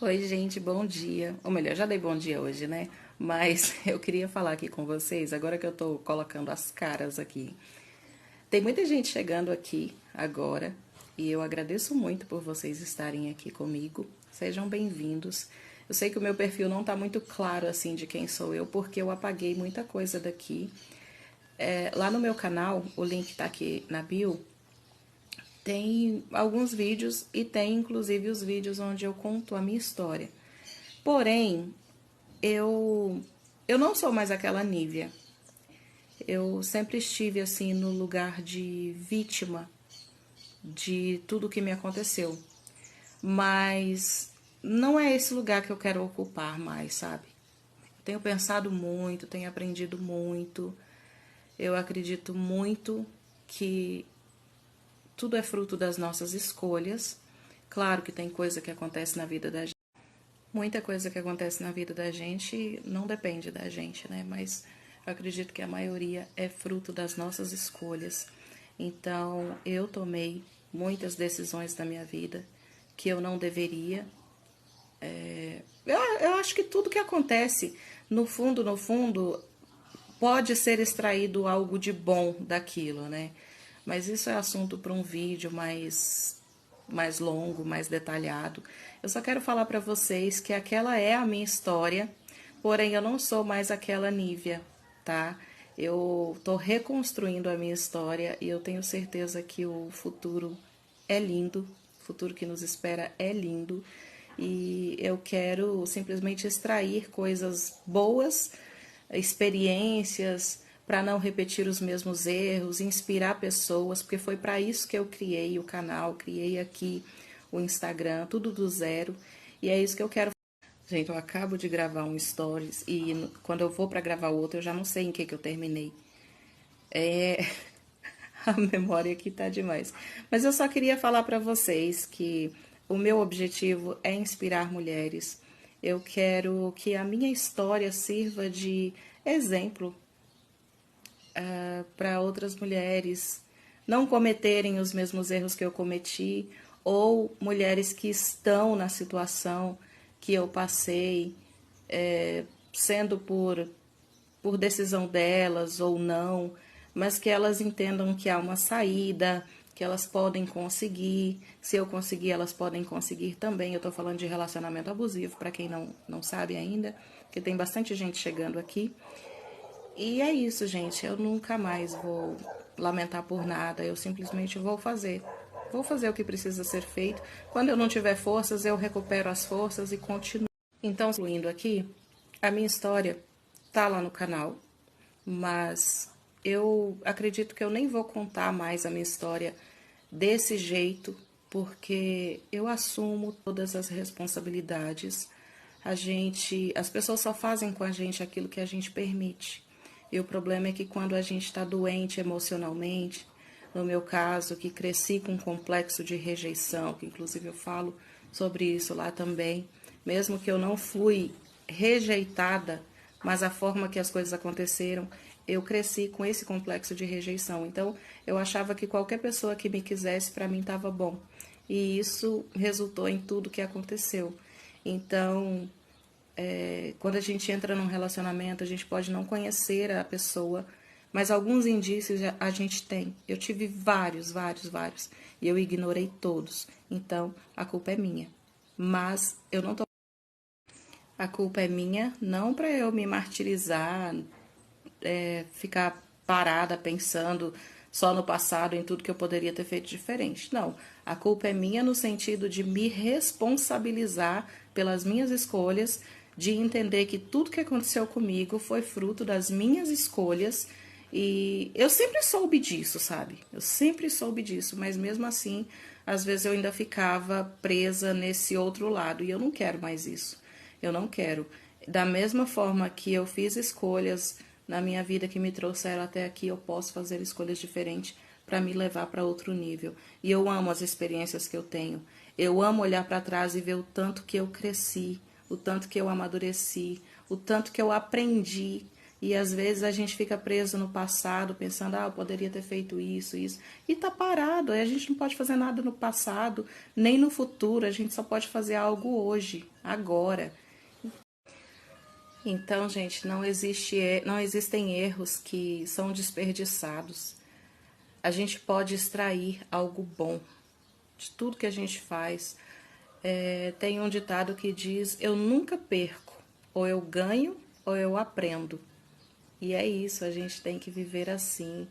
Oi, gente, bom dia. Ou melhor, já dei bom dia hoje, né? Mas eu queria falar aqui com vocês, agora que eu tô colocando as caras aqui. Tem muita gente chegando aqui agora e eu agradeço muito por vocês estarem aqui comigo. Sejam bem-vindos. Eu sei que o meu perfil não tá muito claro assim de quem sou eu, porque eu apaguei muita coisa daqui. Lá no meu canal, o link tá aqui na bio, tem alguns vídeos e tem inclusive os vídeos onde eu conto a minha história. Porém, eu eu não sou mais aquela Nívia. Eu sempre estive assim no lugar de vítima de tudo que me aconteceu. Mas não é esse lugar que eu quero ocupar mais, sabe? Eu tenho pensado muito, tenho aprendido muito. Eu acredito muito que tudo é fruto das nossas escolhas. Claro que tem coisa que acontece na vida da gente. Muita coisa que acontece na vida da gente não depende da gente, né? Mas eu acredito que a maioria é fruto das nossas escolhas. Então, eu tomei muitas decisões na minha vida que eu não deveria. Eu acho que tudo que acontece, no fundo, pode ser extraído algo de bom daquilo, né? Mas isso é assunto para um vídeo mais longo, mais detalhado. Eu só quero falar para vocês que aquela é a minha história, porém eu não sou mais aquela Nívia, tá? Eu tô reconstruindo a minha história e eu tenho certeza que o futuro é lindo, o futuro que nos espera é lindo e eu quero simplesmente extrair coisas boas, experiências, para não repetir os mesmos erros, inspirar pessoas, porque foi para isso que eu criei o canal, criei aqui o Instagram, tudo do zero, e é isso que eu quero. Gente, eu acabo de gravar um stories e quando eu vou para gravar outro, eu já não sei em que eu terminei. É, a memória aqui tá demais. Mas eu só queria falar para vocês que o meu objetivo é inspirar mulheres. Eu quero que a minha história sirva de exemplo para outras mulheres não cometerem os mesmos erros que eu cometi, ou mulheres que estão na situação que eu passei, sendo por decisão delas ou não, mas que elas entendam que há uma saída, que elas podem conseguir. Se eu conseguir, elas podem conseguir também. Eu estou falando de relacionamento abusivo, para quem não sabe ainda, que tem bastante gente chegando aqui. E é isso, gente. Eu nunca mais vou lamentar por nada. Eu simplesmente vou fazer. Vou fazer o que precisa ser feito. Quando eu não tiver forças, eu recupero as forças e continuo. Então, incluindo aqui, a minha história tá lá no canal, mas eu acredito que eu nem vou contar mais a minha história desse jeito, porque eu assumo todas as responsabilidades. As pessoas só fazem com a gente aquilo que a gente permite. E o problema é que quando a gente está doente emocionalmente, no meu caso, que cresci com um complexo de rejeição, que inclusive eu falo sobre isso lá também, mesmo que eu não fui rejeitada, mas a forma que as coisas aconteceram, eu cresci com esse complexo de rejeição. Então, eu achava que qualquer pessoa que me quisesse, para mim, estava bom. E isso resultou em tudo que aconteceu. Então, quando a gente entra num relacionamento, a gente pode não conhecer a pessoa, mas alguns indícios a gente tem. Eu tive vários, e eu ignorei todos. Então, a culpa é minha. Mas eu não tô. A culpa é minha, não para eu me martirizar, ficar parada pensando só no passado, em tudo que eu poderia ter feito diferente. Não, a culpa é minha no sentido de me responsabilizar pelas minhas escolhas, de entender que tudo que aconteceu comigo foi fruto das minhas escolhas e eu sempre soube disso, sabe? Eu sempre soube disso, mas mesmo assim, às vezes eu ainda ficava presa nesse outro lado e eu não quero mais isso. Eu não quero. Da mesma forma que eu fiz escolhas na minha vida que me trouxeram até aqui, eu posso fazer escolhas diferentes para me levar para outro nível. E eu amo as experiências que eu tenho. Eu amo olhar para trás e ver o tanto que eu cresci, o tanto que eu amadureci, o tanto que eu aprendi, E às vezes a gente fica preso no passado, pensando, eu poderia ter feito isso, isso. E tá parado, a gente não pode fazer nada no passado, nem no futuro, a gente só pode fazer algo hoje, agora. Então, gente, não existem erros que são desperdiçados. A gente pode extrair algo bom de tudo que a gente faz. Tem um ditado que diz: eu nunca perco, ou eu ganho ou eu aprendo. E é isso, a gente tem que viver assim,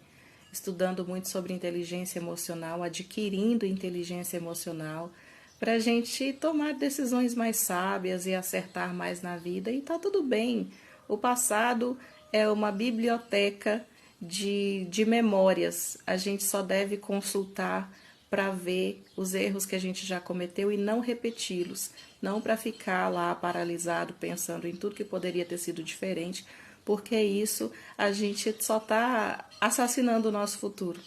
estudando muito sobre inteligência emocional, adquirindo inteligência emocional, para a gente tomar decisões mais sábias e acertar mais na vida. E tá tudo bem. O passado é uma biblioteca de memórias. A gente só deve consultar para ver os erros que a gente já cometeu e não repeti-los. Não para ficar lá paralisado pensando em tudo que poderia ter sido diferente, porque isso a gente só está assassinando o nosso futuro.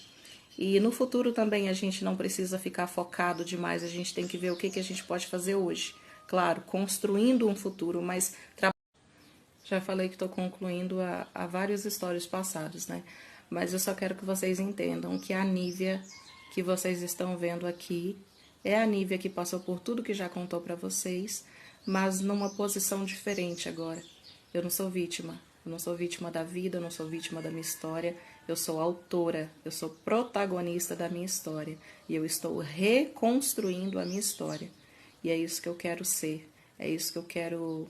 E no futuro também a gente não precisa ficar focado demais, a gente tem que ver o que a gente pode fazer hoje. Claro, construindo um futuro, mas já falei que estou concluindo a vários stories passados, né? Mas eu só quero que vocês entendam que a Nívia que vocês estão vendo aqui é a Nívia que passou por tudo que já contou para vocês, mas numa posição diferente agora. Eu não sou vítima. Eu não sou vítima da vida, eu não sou vítima da minha história. Eu sou autora, eu sou protagonista da minha história. E eu estou reconstruindo a minha história. E é isso que eu quero ser. É isso que eu quero.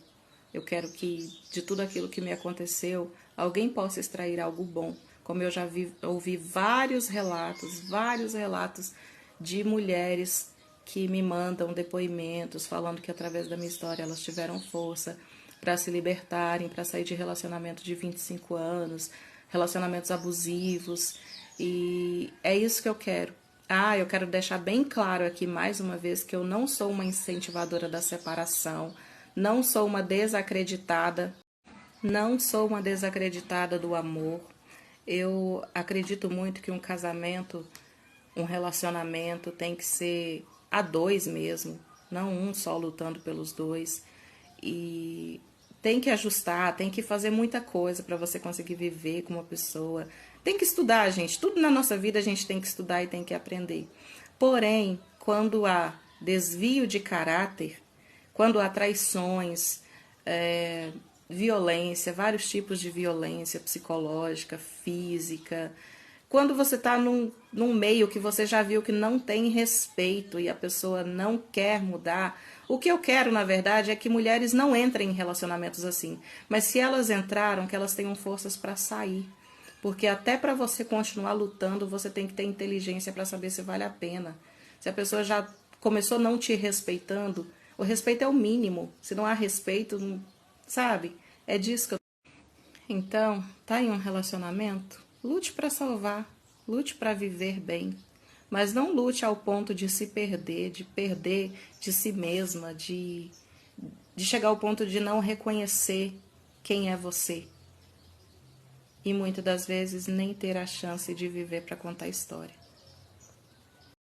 Eu quero que de tudo aquilo que me aconteceu, alguém possa extrair algo bom. Como eu já ouvi vários relatos de mulheres que me mandam depoimentos falando que através da minha história elas tiveram força para se libertarem, para sair de relacionamento de 25 anos, relacionamentos abusivos. E é isso que eu quero. Eu quero deixar bem claro aqui mais uma vez que eu não sou uma incentivadora da separação, não sou uma desacreditada, não sou uma desacreditada do amor. Eu acredito muito que um casamento, um relacionamento tem que ser a dois mesmo, não um só lutando pelos dois. E tem que ajustar, tem que fazer muita coisa para você conseguir viver com uma pessoa. Tem que estudar, gente. Tudo na nossa vida a gente tem que estudar e tem que aprender. Porém, quando há desvio de caráter, quando há traições, violência, vários tipos de violência psicológica, física. Quando você está num meio que você já viu que não tem respeito e a pessoa não quer mudar, o que eu quero, na verdade, é que mulheres não entrem em relacionamentos assim. Mas se elas entraram, que elas tenham forças para sair. Porque até para você continuar lutando, você tem que ter inteligência para saber se vale a pena. Se a pessoa já começou não te respeitando, o respeito é o mínimo. Se não há respeito, sabe? É disso que eu... Então, tá em um relacionamento? Lute para salvar, lute para viver bem. Mas não lute ao ponto de se perder de si mesma, de chegar ao ponto de não reconhecer quem é você. E muitas das vezes nem ter a chance de viver para contar a história.